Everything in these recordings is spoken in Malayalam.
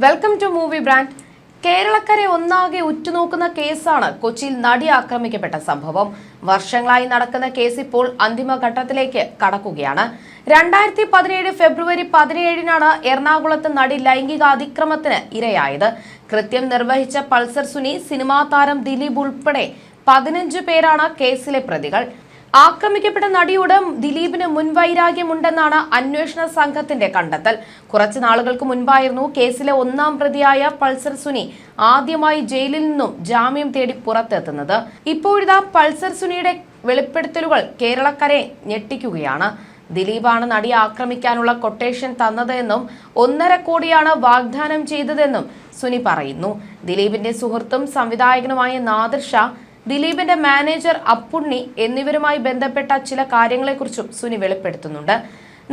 Welcome to movie brand. കേരളക്കരെ ഒന്നാകെ ഉറ്റുനോക്കുന്ന കേസാണ് കൊച്ചിയിൽ നടി ആക്രമിക്കപ്പെട്ട സംഭവം. വർഷങ്ങളായി നടക്കുന്ന കേസ് ഇപ്പോൾ അന്തിമഘട്ടത്തിലേക്ക് കടക്കുകയാണ്. 2017 ഫെബ്രുവരി 17 എറണാകുളത്ത് നടി ലൈംഗിക അതിക്രമത്തിന് ഇരയായത്. കൃത്യം നിർവഹിച്ച പൾസർ സുനി, സിനിമാ താരം ദിലീപ് ഉൾപ്പെടെ 15 പേരാണ് കേസിലെ പ്രതികൾ. ആക്രമിക്കപ്പെട്ട നടിയോട് ദിലീപിന് മുൻവൈരാഗ്യമുണ്ടെന്നാണ് അന്വേഷണ സംഘത്തിന്റെ കണ്ടെത്തൽ. കുറച്ചു നാളുകൾക്ക് മുൻപായിരുന്നു കേസിലെ ഒന്നാം പ്രതിയായ പൾസർ സുനി ആദ്യമായി ജയിലിൽ നിന്നും ജാമ്യം തേടി പുറത്തെത്തുന്നത്. ഇപ്പോഴിതാ പൾസർ സുനിയുടെ വെളിപ്പെടുത്തലുകൾ കേരളക്കരെ ഞെട്ടിക്കുകയാണ്. ദിലീപാണ് നടിയെ ആക്രമിക്കാനുള്ള കൊട്ടേഷൻ തന്നതെന്നും 1.5 കോടിയാണ് വാഗ്ദാനം ചെയ്തതെന്നും സുനി പറയുന്നു. ദിലീപിന്റെ സുഹൃത്തും സംവിധായകനുമായ നാദിർ ഷാ, ദിലീപിന്റെ മാനേജർ അപ്പുണ്ണി എന്നിവരുമായി ബന്ധപ്പെട്ട ചില കാര്യങ്ങളെക്കുറിച്ചും സുനി വെളിപ്പെടുത്തുന്നുണ്ട്.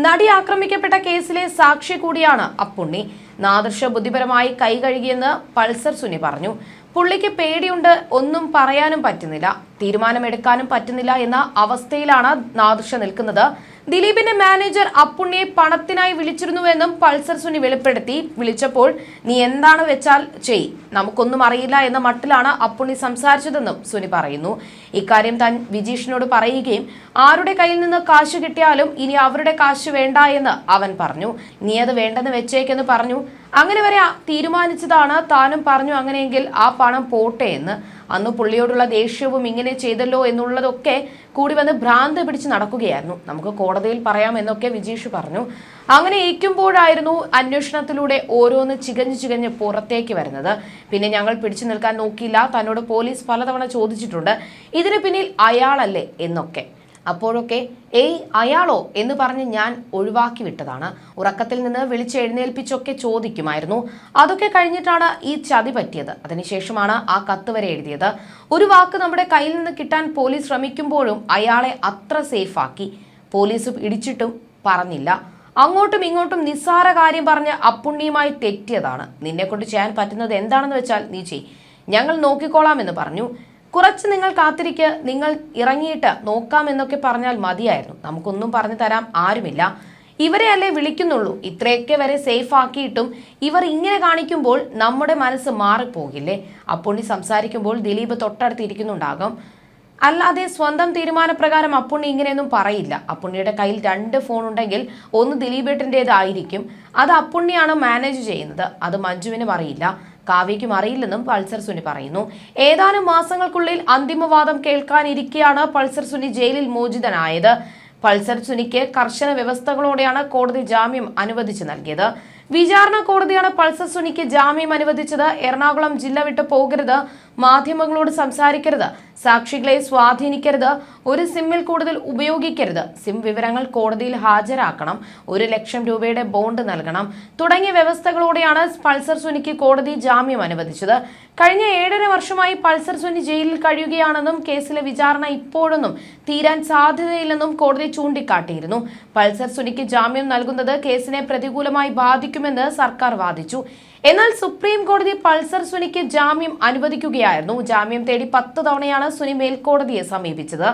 നടി ആക്രമിക്കപ്പെട്ട കേസിലെ സാക്ഷി കൂടിയാണ് അപ്പുണ്ണി. നാദിർ ഷാ ബുദ്ധിപരമായി കൈ കഴുകിയെന്ന് പൾസർ സുനി പറഞ്ഞു. പുള്ളിക്ക് പേടിയുണ്ട്, ഒന്നും പറയാനും പറ്റുന്നില്ല, തീരുമാനമെടുക്കാനും പറ്റുന്നില്ല എന്ന അവസ്ഥയിലാണ് നാദിർ ഷാ നിൽക്കുന്നത്. ദിലീപിന്റെ മാനേജർ അപ്പുണ്ണിയെ പണത്തിനായി വിളിച്ചിരുന്നുവെന്നും പൾസർ സുനി വെളിപ്പെടുത്തി. വിളിച്ചപ്പോൾ നീ എന്താണ് വെച്ചാൽ ചെയ്, നമുക്കൊന്നും അറിയില്ല എന്ന മട്ടിലാണ് അപ്പുണ്ണി സംസാരിച്ചതെന്നും സുനി പറയുന്നു. ഇക്കാര്യം താൻ വിജീഷിനോട് പറയുകയും ആരുടെ കയ്യിൽ നിന്ന് കാശ് കിട്ടിയാലും ഇനി അവരുടെ കാശ് വേണ്ട എന്ന് അവൻ പറഞ്ഞു. നീ അത് വേണ്ടെന്ന് വെച്ചേക്കെന്ന് പറഞ്ഞു. അങ്ങനെ വരെ തീരുമാനിച്ചതാണ്. താനും പറഞ്ഞു അങ്ങനെയെങ്കിൽ ആ പണം പോട്ടെ എന്ന്. അന്ന് പുള്ളിയോടുള്ള ദേഷ്യവും ഇങ്ങനെ ചെയ്തല്ലോ എന്നുള്ളതൊക്കെ കൂടി വന്ന് ഭ്രാന്ത് പിടിച്ച് നടക്കുകയായിരുന്നു. നമുക്ക് കോടതിയിൽ പറയാം എന്നൊക്കെ വിജീഷ് പറഞ്ഞു. അങ്ങനെ ഇരിക്കുമ്പോഴായിരുന്നു അന്വേഷണത്തിലൂടെ ഓരോന്ന് ചികഞ്ഞ് പുറത്തേക്ക് വരുന്നത്. പിന്നെ ഞങ്ങൾ പിടിച്ചു നിൽക്കാൻ നോക്കിയില്ല, തന്നോട് പോലീസ് പലതവണ ചോദിച്ചിട്ടുണ്ട് ഇതിന് പിന്നിൽ അയാളല്ലേ എന്നൊക്കെ. അപ്പോഴൊക്കെ അയാളോ എന്ന് പറഞ്ഞ് ഞാൻ ഒഴിവാക്കി വിട്ടതാണ്. ഉറക്കത്തിൽ നിന്ന് വിളിച്ചെഴുന്നേൽപ്പിച്ചൊക്കെ ചോദിക്കുമായിരുന്നു. അതൊക്കെ കഴിഞ്ഞിട്ടാണ് ഈ ചതി പറ്റിയത്. അതിനുശേഷമാണ് ആ കത്ത് വരെ എഴുതിയത്. ഒരു വാക്ക് നമ്മുടെ കയ്യിൽ നിന്ന് കിട്ടാൻ പോലീസ് ശ്രമിക്കുമ്പോഴും അയാളെ അത്ര സേഫാക്കി. പോലീസ് ഇടിച്ചിട്ടും പറഞ്ഞില്ല. അങ്ങോട്ടും ഇങ്ങോട്ടും നിസ്സാര കാര്യം പറഞ്ഞ് അപ്പുണ്ണിയുമായി തെറ്റിയതാണ്. നിന്നെ കൊണ്ട് ചെയ്യാൻ പറ്റുന്നത് എന്താണെന്ന് വെച്ചാൽ നീ ചെയ്, ഞങ്ങൾ നോക്കിക്കോളാം എന്ന് പറഞ്ഞു. കുറച്ച് നിങ്ങൾ കാത്തിരിക്ക്, നിങ്ങൾ ഇറങ്ങിയിട്ട് നോക്കാം എന്നൊക്കെ പറഞ്ഞാൽ മതിയായിരുന്നു. നമുക്കൊന്നും പറഞ്ഞു തരാൻ ആരുമില്ല, ഇവരെ അല്ലേ വിളിക്കുന്നുള്ളൂ. ഇത്രയൊക്കെ വരെ സേഫ് ആക്കിയിട്ടും ഇവർ ഇങ്ങനെ കാണിക്കുമ്പോൾ നമ്മുടെ മനസ്സ് മാറിപ്പോകില്ലേ? അപ്പുണ്ണി സംസാരിക്കുമ്പോൾ ദിലീപ് തൊട്ടടുത്തിരിക്കുന്നുണ്ടാകും. അല്ലാതെ സ്വന്തം തീരുമാനപ്രകാരം അപ്പുണ്ണി ഇങ്ങനെയൊന്നും പറയില്ല. അപ്പുണ്ണിയുടെ കയ്യിൽ 2 ഫോൺ ഉണ്ടെങ്കിൽ ഒന്ന് ദിലീപേട്ടൻ്റെതായിരിക്കും. അത് അപ്പുണ്ണിയാണ് മാനേജ് ചെയ്യുന്നത്. അത് മഞ്ജുവിനും അറിയില്ല, കാവ്യയ്ക്കും അറിയില്ലെന്നും പൾസർ സുനി പറയുന്നു. ഏതാനും മാസങ്ങൾക്കുള്ളിൽ അന്തിമവാദം കേൾക്കാനിരിക്കെയാണ് പൾസർ സുനി ജയിലിൽ മോചിതനായത്. പൾസർ സുനിക്ക് കർശന വ്യവസ്ഥകളോടെയാണ് കോടതി ജാമ്യം അനുവദിച്ചു നൽകിയത്. വിചാരണ കോടതിയാണ് പൾസർ സുനിക്ക് ജാമ്യം അനുവദിച്ചത്. എറണാകുളം ജില്ല വിട്ടു പോകരുത്, മാധ്യമങ്ങളോട് സംസാരിക്കരുത്, സാക്ഷികളെ സ്വാധീനിക്കരുത്, ഒരു സിമ്മിൽ കൂടുതൽ ഉപയോഗിക്കരുത്, സിം വിവരങ്ങൾ കോടതിയിൽ ഹാജരാക്കണം, 1 ലക്ഷം രൂപയുടെ ബോണ്ട് നൽകണം തുടങ്ങിയ വ്യവസ്ഥകളോടെയാണ് പൾസർ സുനിക്ക് കോടതി ജാമ്യം അനുവദിച്ചത്. കഴിഞ്ഞ 7.5 വർഷമായി പൾസർ സുനി ജയിലിൽ കഴിയുകയാണെന്നും കേസിലെ വിചാരണ ഇപ്പോഴൊന്നും തീരാൻ സാധ്യതയില്ലെന്നും കോടതി ചൂണ്ടിക്കാട്ടിയിരുന്നു. പൾസർ സുനിക്ക് ജാമ്യം നൽകുന്നത് കേസിനെ പ്രതികൂലമായി ബാധിക്കുമെന്ന് സർക്കാർ വാദിച്ചു. എന്നാൽ സുപ്രീം കോടതി പൾസർ സുനിക്ക് ജാമ്യം അനുവദിക്കുകയായിരുന്നു. ജാമ്യം തേടി 10 തവണയാണ് സുനി മേൽക്കോടതിയെ സമീപിച്ചത്.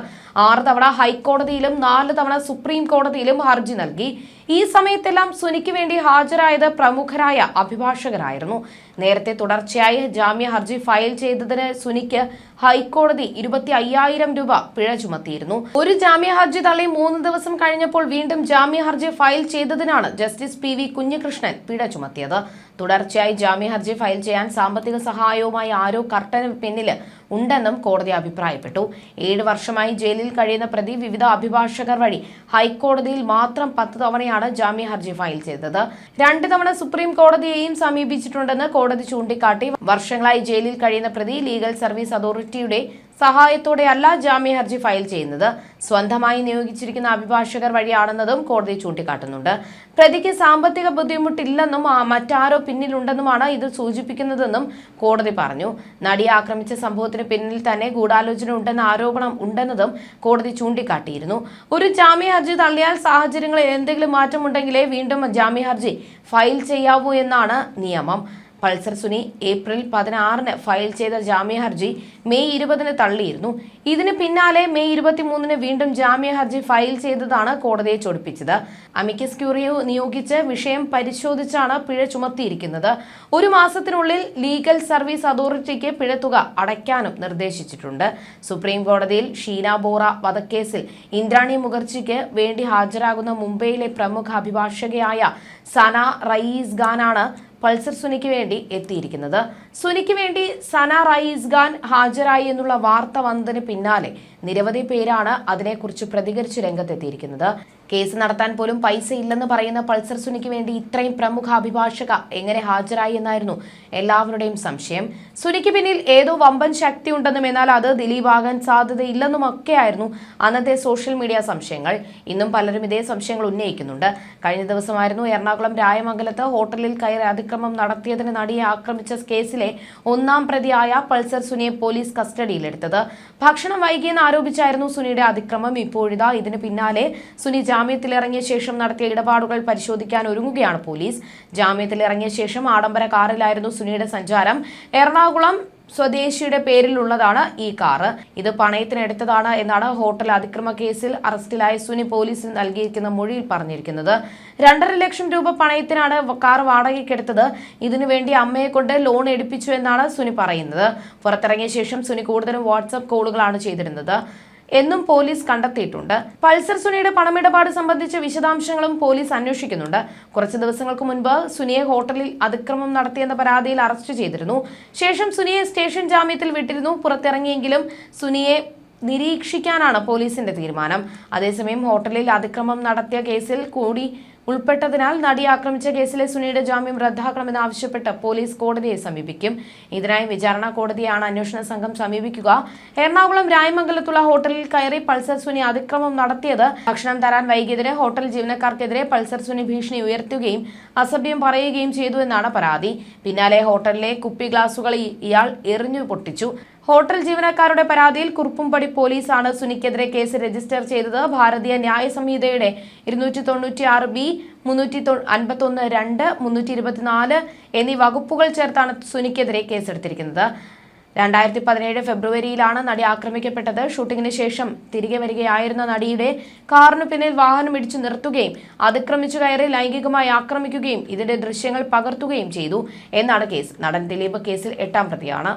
6 തവണ ഹൈക്കോടതിയിലും 4 തവണ സുപ്രീം കോടതിയിലും ഹർജി നൽകി. ഈ സമയത്തെല്ലാം സുനിക്ക് വേണ്ടി ഹാജരായത് പ്രമുഖരായ അഭിഭാഷകരായിരുന്നു. നേരത്തെ തുടർച്ചയായി ജാമ്യ ഹർജി ഫയൽ ചെയ്തതിന് സുനിക്ക് ഹൈക്കോടതി 25,000 രൂപ പിഴ ചുമത്തിയിരുന്നു. ഒരു ജാമ്യ ഹർജി തള്ളി 3 ദിവസം കഴിഞ്ഞപ്പോൾ വീണ്ടും ജാമ്യ ഹർജി ഫയൽ ചെയ്തതിനാണ് ജസ്റ്റിസ് PV കുഞ്ഞികൃഷ്ണൻ പിഴ ചുമത്തിയത്. തുടർച്ചയായി ജാമ്യ ഹർജി ഫയൽ ചെയ്യാൻ സാമ്പത്തിക സഹായവുമായി ആരോ കർട്ടന് പിന്നിൽ ഉണ്ടെന്നും കോടതി അഭിപ്രായപ്പെട്ടു. 7 വർഷമായി ജയിലിൽ കഴിയുന്ന പ്രതി വിവിധ അഭിഭാഷകർ വഴി ഹൈക്കോടതിയിൽ മാത്രം 10 തവണയാണ് ജാമ്യ ഹർജി ഫയൽ ചെയ്തത്. 2 തവണ സുപ്രീം കോടതിയെയും സമീപിച്ചിട്ടുണ്ടെന്ന് കോടതി ചൂണ്ടിക്കാട്ടി. വർഷങ്ങളായി ജയിലിൽ കഴിയുന്ന പ്രതി ലീഗൽ സർവീസ് അതോറിറ്റിയുടെ സഹായത്തോടെയല്ല ജാമ്യ ഹർജി ഫയൽ ചെയ്യുന്നത്, സ്വന്തമായി നിയോഗിച്ചിരിക്കുന്ന അഭിഭാഷകർ വഴിയാണെന്നതും കോടതി ചൂണ്ടിക്കാട്ടുന്നുണ്ട്. പ്രതിക്ക് സാമ്പത്തിക ബുദ്ധിമുട്ടില്ലെന്നും മറ്റാരോ പിന്നിലുണ്ടെന്നുമാണ് ഇത് സൂചിപ്പിക്കുന്നതെന്നും കോടതി പറഞ്ഞു. നടിയെ ആക്രമിച്ച സംഭവത്തിന് പിന്നിൽ തന്നെ ഗൂഢാലോചന ഉണ്ടെന്ന ആരോപണം ഉണ്ടെന്നതും കോടതി ചൂണ്ടിക്കാട്ടിയിരുന്നു. ഒരു ജാമ്യ ഹർജി തള്ളിയാൽ സാഹചര്യങ്ങളിൽ എന്തെങ്കിലും മാറ്റമുണ്ടെങ്കിലേ വീണ്ടും ജാമ്യ ഹർജി ഫയൽ ചെയ്യാവൂ എന്നാണ് നിയമം. പൾസർ സുനി ഏപ്രിൽ 16-ന് ഫയൽ ചെയ്ത ജാമ്യ ഹർജി മെയ് 20-ന് തള്ളിയിരുന്നു. ഇതിന് പിന്നാലെ മെയ് 23-ന് വീണ്ടും ജാമ്യ ഹർജി ഫയൽ ചെയ്തതാണ് കോടതിയെ ചൊടിപ്പിച്ചത്. അമിക്കസ് ക്യൂറിയെ നിയോഗിച്ച് വിഷയം പരിശോധിച്ചാണ് പിഴ ചുമത്തിയിരിക്കുന്നത്. 1 മാസത്തിനുള്ളിൽ ലീഗൽ സർവീസ് അതോറിറ്റിക്ക് പിഴത്തുക അടയ്ക്കാനും നിർദ്ദേശിച്ചിട്ടുണ്ട്. സുപ്രീം കോടതിയിൽ ഷീന ബോറ വധക്കേസിൽ ഇന്ദ്രാണി മുഖർജിക്ക് വേണ്ടി ഹാജരാകുന്ന മുംബൈയിലെ പ്രമുഖ അഭിഭാഷകയായ സന റയീസ് ഖാനാണ് പൾസർ സുനിക്ക് വേണ്ടി എത്തിയിരിക്കുന്നത്. സുനിക്ക് വേണ്ടി സന റയീസ് ഖാൻ ഹാജരായി എന്നുള്ള വാർത്ത വന്നതിന് പിന്നാലെ നിരവധി പേരാണ് അതിനെക്കുറിച്ച് പ്രതികരിച്ച് രംഗത്തെത്തിയിരിക്കുന്നത്. കേസ് നടത്താൻ പോലും പൈസ ഇല്ലെന്ന് പറയുന്ന പൾസർ സുനിക്ക് വേണ്ടി ഇത്രയും പ്രമുഖ അഭിഭാഷക എങ്ങനെ ഹാജരായി എന്നായിരുന്നു എല്ലാവരുടെയും സംശയം. സുനിക്ക് പിന്നിൽ ഏതോ വമ്പൻ ശക്തി ഉണ്ടെന്നും എന്നാൽ അത് ദിലീപാകാൻ സാധ്യതയില്ലെന്നും ഒക്കെയായിരുന്നു അന്നത്തെ സോഷ്യൽ മീഡിയ സംശയങ്ങൾ. ഇന്നും പലരും ഇതേ സംശയങ്ങൾ ഉന്നയിക്കുന്നുണ്ട്. കഴിഞ്ഞ ദിവസമായിരുന്നു എറണാകുളം രായമംഗലത്ത് ഹോട്ടലിൽ കയറി അതിക്രമം നടത്തിയതിന് നടിയെ ആക്രമിച്ച കേസിലെ 1-ാം പ്രതിയായ പൾസർ സുനിയെ പോലീസ് കസ്റ്റഡിയിലെടുത്തത്. ഭക്ഷണം വൈകിയെന്ന് ആരോപിച്ചായിരുന്നു സുനിയുടെ അതിക്രമം. ഇപ്പോഴിതാ ഇതിന് പിന്നാലെ സുനി ജാമ്യത്തിലിറങ്ങിയ ശേഷം നടത്തിയ ഇടപാടുകൾ പരിശോധിക്കാൻ ഒരുങ്ങുകയാണ് പോലീസ്. ജാമ്യത്തിലിറങ്ങിയ ശേഷം ആഡംബര കാറിലായിരുന്നു സുനിയുടെ സഞ്ചാരം. എറണാകുളം സ്വദേശിയുടെ പേരിലുള്ളതാണ് ഈ കാറ്. ഇത് പണയത്തിനെടുത്തതാണ് എന്നാണ് ഹോട്ടൽ അതിക്രമ കേസിൽ അറസ്റ്റിലായ സുനി പോലീസിന് നൽകിയിരിക്കുന്ന മൊഴിയിൽ പറഞ്ഞിരിക്കുന്നത്. 2.5 ലക്ഷം രൂപ പണയത്തിനാണ് കാർ വാടകയ്ക്കെടുത്തത്. ഇതിനുവേണ്ടി അമ്മയെ കൊണ്ട് ലോൺ എടുപ്പിച്ചു എന്നാണ് സുനി പറയുന്നത്. പുറത്തിറങ്ങിയ ശേഷം സുനി കൂടുതലും വാട്സ്ആപ്പ് കോളുകളാണ് ചെയ്തിരുന്നത് എന്നും പോലീസ് കണ്ടെത്തിയിട്ടുണ്ട്. പൾസർ സുനിയുടെ പണമിടപാട് സംബന്ധിച്ച വിശദാംശങ്ങളും പോലീസ് അന്വേഷിക്കുന്നുണ്ട്. കുറച്ച് ദിവസങ്ങൾക്ക് മുൻപ് സുനിയെ ഹോട്ടലിൽ അതിക്രമം നടത്തിയെന്ന പരാതിയിൽ അറസ്റ്റ് ചെയ്തിരുന്നു. ശേഷം സുനിയെ സ്റ്റേഷൻ ജാമ്യത്തിൽ വിട്ടിരുന്നു. പുറത്തിറങ്ങിയെങ്കിലും സുനിയെ നിരീക്ഷിക്കാനാണ് പോലീസിന്റെ തീരുമാനം. അതേസമയം ഹോട്ടലിൽ അതിക്രമം നടത്തിയ കേസിൽ കൂടി ഉൾപ്പെട്ടതിനാൽ നടിയെ ആക്രമിച്ച കേസിലെ സുനിയുടെ ജാമ്യം റദ്ദാക്കണമെന്നാവശ്യപ്പെട്ട് പോലീസ് കോടതിയെ സമീപിക്കും. ഇതിനായി വിചാരണ കോടതിയാണ് അന്വേഷണ സംഘം സമീപിക്കുക. എറണാകുളം രായമംഗലത്തുള്ള ഹോട്ടലിൽ കയറി പൾസർ സുനി അതിക്രമം നടത്തിയത് ഭക്ഷണം തരാൻ വൈകിയതിന് ഹോട്ടൽ ജീവനക്കാർക്കെതിരെ പൾസർ സുനി ഭീഷണി ഉയർത്തുകയും അസഭ്യം പറയുകയും ചെയ്തു എന്നാണ് പരാതി. പിന്നാലെ ഹോട്ടലിലെ കുപ്പി ഗ്ലാസുകൾ ഇയാൾ എറിഞ്ഞു പൊട്ടിച്ചു. ഹോട്ടൽ ജീവനക്കാരുടെ പരാതിയിൽ കുറുപ്പുംപടി പോലീസാണ് സുനിക്കെതിരെ കേസ് രജിസ്റ്റർ ചെയ്തത്. ഭാരതീയ ന്യായ സംഹിതയുടെ 296B, 351(2), 324 എന്നീ വകുപ്പുകൾ ചേർത്താണ് സുനിക്കെതിരെ കേസെടുത്തിരിക്കുന്നത്. 2017 ഫെബ്രുവരിയിലാണ് നടി ആക്രമിക്കപ്പെട്ടത്. ഷൂട്ടിങ്ങിന് ശേഷം തിരികെ വരികയായിരുന്ന നടിയുടെ കാറിന് പിന്നിൽ വാഹനം ഇടിച്ചു നിർത്തുകയും അതിക്രമിച്ചു കയറി ലൈംഗികമായി ആക്രമിക്കുകയും ഇതിന്റെ ദൃശ്യങ്ങൾ പകർത്തുകയും ചെയ്തു എന്നാണ് കേസ്. നടൻ ദിലീപ് കേസിൽ 8-ാം പ്രതിയാണ്.